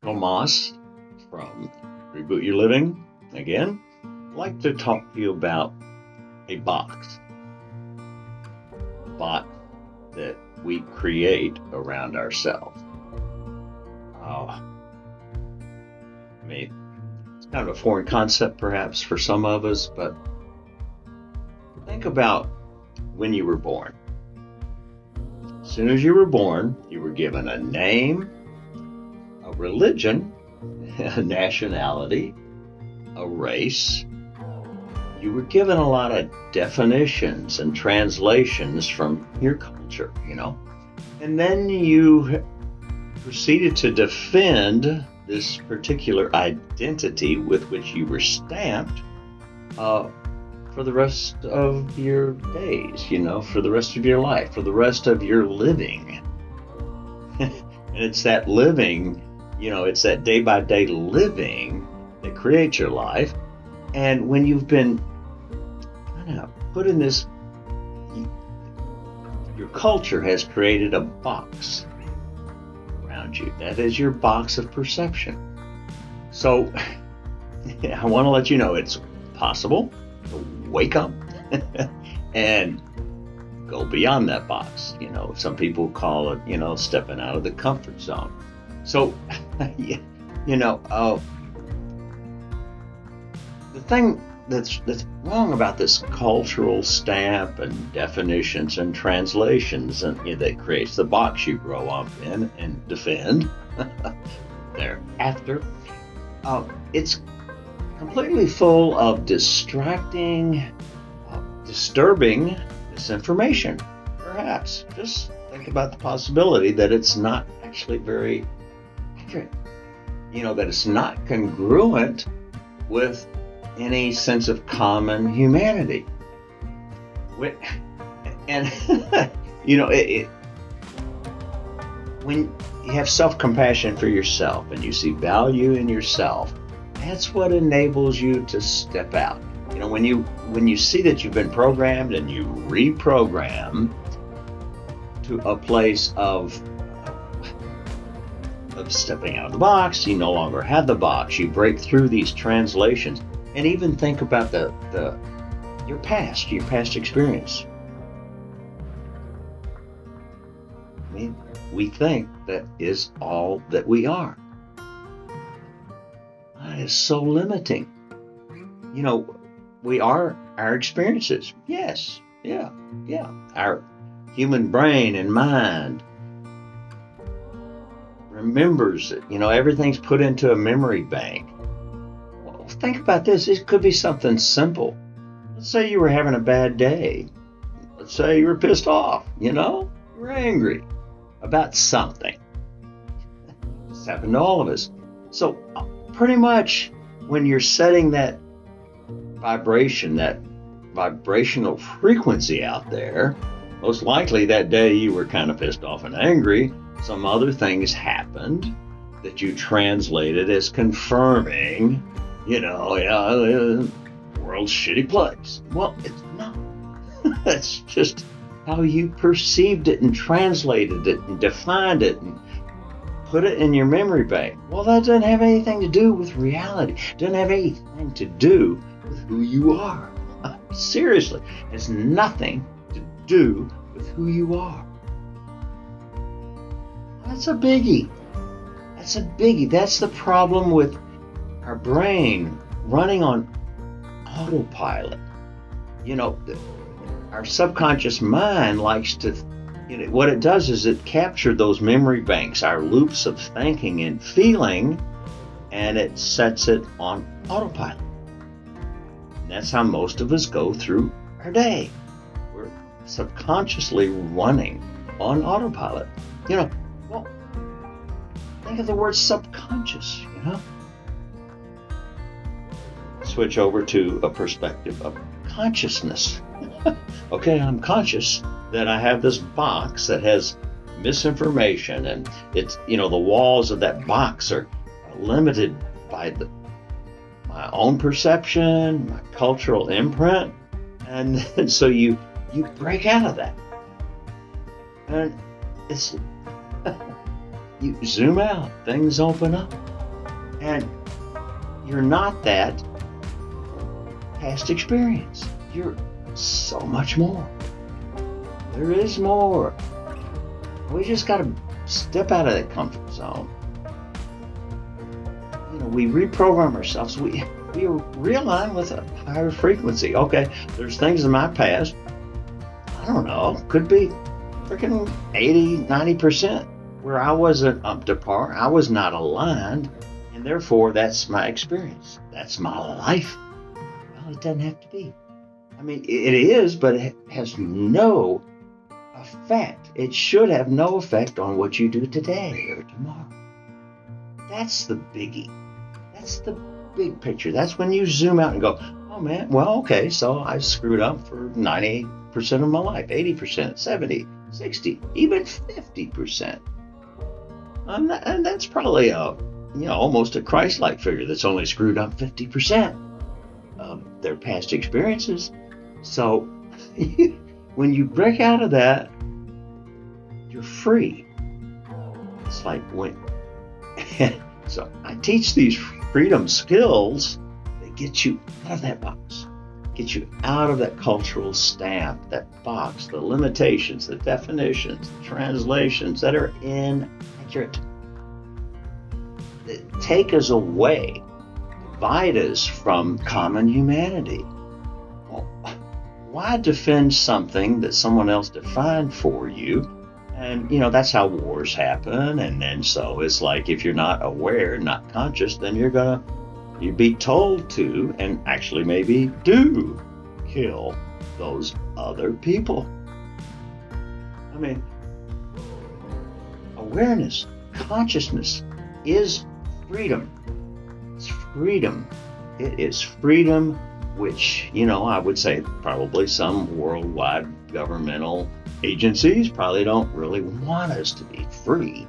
Tomas from Reboot Your Living again. I'd like to talk to you about a box that we create around ourselves. I mean, it's kind of a foreign concept perhaps for some of us, but think about when you were born. As soon as you were born, you were given a name, a religion, a nationality, a race. You were given a lot of definitions and translations from your culture, and then you proceeded to defend this particular identity with which you were stamped for the rest of your days, for the rest of your life, for the rest of your living. And it's that living, it's that day by day living that creates your life. And when you've been put in this, your culture has created a box around you. That is your box of perception. So I want to let you know it's possible to wake up and go beyond that box. Some people call it, stepping out of the comfort zone. So, the thing that's wrong about this cultural stamp and definitions and translations and that creates the box you grow up in and defend thereafter, it's completely full of distracting, disturbing misinformation. Perhaps just think about the possibility that it's not actually very accurate, that it's not congruent with any sense of common humanity. And when you have self-compassion for yourself and you see value in yourself, that's what enables you to step out. When you see that you've been programmed and you reprogram to a place of stepping out of the box, you no longer have the box, you break through these translations. And even think about your past experience. I mean, we think that is all that we are. That is so limiting. We are our experiences. Yes, yeah. Our human brain and mind remembers it. Everything's put into a memory bank. Think about this. It could be something simple. Let's say you were having a bad day. Let's say you were pissed off, you were angry about something. It's happened to all of us. So pretty much when you're setting that vibration, that vibrational frequency out there, most likely that day you were kind of pissed off and angry. Some other things happened that you translated as confirming the world's shitty place. Well, it's not. That's just how you perceived it and translated it and defined it and put it in your memory bank. Well, that doesn't have anything to do with reality. It doesn't have anything to do with who you are. Seriously, it has nothing to do with who you are. That's a biggie. That's the problem with our brain running on autopilot. Our subconscious mind likes to, what it does is it captures those memory banks, our loops of thinking and feeling, and it sets it on autopilot. And that's how most of us go through our day. We're subconsciously running on autopilot. Well, think of the word subconscious, Switch over to a perspective of consciousness. Okay, I'm conscious that I have this box that has misinformation, and it's, the walls of that box are limited by my own perception, my cultural imprint, and so you break out of that. And it's you zoom out, things open up. And you're not that past experience. You're so much more. There is more. We just got to step out of that comfort zone. We reprogram ourselves. We realign with a higher frequency. Okay, there's things in my past, I don't know, could be freaking 80, 90% where I wasn't up to par. I was not aligned, and therefore that's my experience. That's my life. Well, it doesn't have to be. I mean, it is, but it has no effect. It should have no effect on what you do today or tomorrow. That's the biggie. That's the big picture. That's when you zoom out and go, oh man, well, okay, so I screwed up for 90% of my life, 80%, 70, 60, even 50%. And that's probably almost a Christ-like figure that's only screwed up 50% of their past experiences. So when you break out of that, you're free. It's like when so I teach these freedom skills that get you out of that box, get you out of that cultural stamp, that box, the limitations, the definitions, the translations that are inaccurate, that take us away, divide us from common humanity. Well, why defend something that someone else defined for you? And, that's how wars happen. And then so it's like if you're not aware, not conscious, then you'd be told to, and actually maybe do, kill those other people. I mean, awareness, consciousness is freedom. It's freedom. It is freedom, which, I would say probably some worldwide governmental agencies probably don't really want us to be free.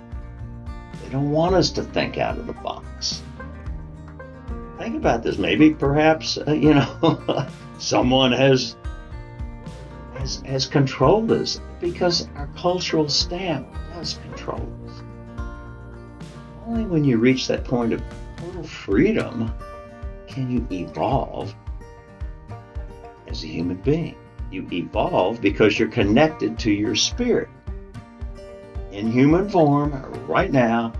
They don't want us to think out of the box. Think about this. Maybe perhaps, someone has controlled us because our cultural stamp does control us. Only when you reach that point of total freedom can you evolve as a human being. You evolve because you're connected to your spirit. In human form, right now,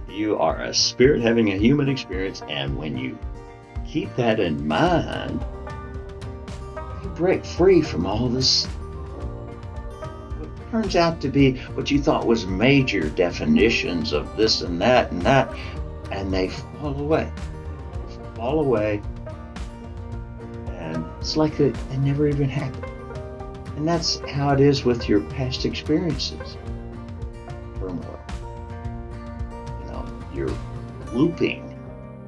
you are a spirit having a human experience, and when you keep that in mind, you break free from all this. What turns out to be what you thought was major definitions of this and that, and they fall away. Fall away. And it's like it never even happened. And that's how it is with your past experiences. Turmoil. You're looping,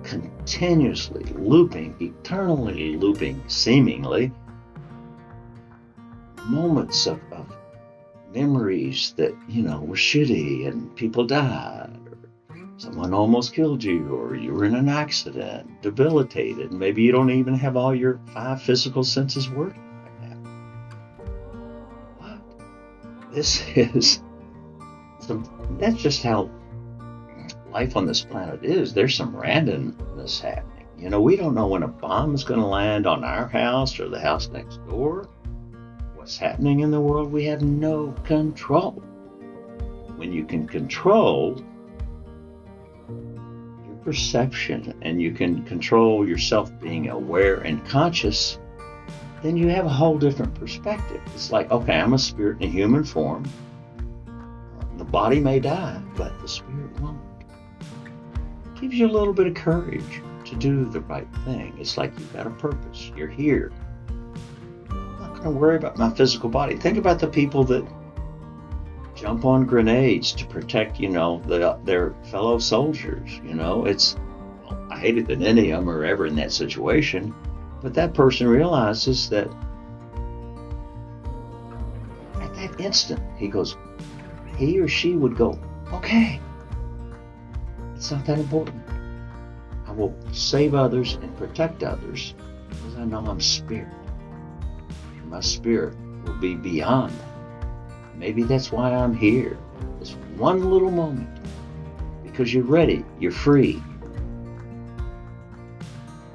continuously looping, eternally looping, seemingly, moments of memories that, were shitty and people died. Someone almost killed you, or you were in an accident, debilitated, and maybe you don't even have all your 5 physical senses working right now. What? That's just how life on this planet is. There's some randomness happening. We don't know when a bomb is going to land on our house or the house next door. What's happening in the world, we have no control. When you can control perception and you can control yourself being aware and conscious, then you have a whole different perspective. It's like, okay, I'm a spirit in a human form. The body may die, but the spirit won't. It gives you a little bit of courage to do the right thing. It's like you've got a purpose. You're here. I'm not going to worry about my physical body. Think about the people that jump on grenades to protect, their fellow soldiers. I hated that any of them are ever in that situation, but that person realizes that at that instant, he or she would go, okay, it's not that important. I will save others and protect others because I know I'm spirit. My spirit will be beyond that. Maybe that's why I'm here. This one little moment. because you're ready, you're free.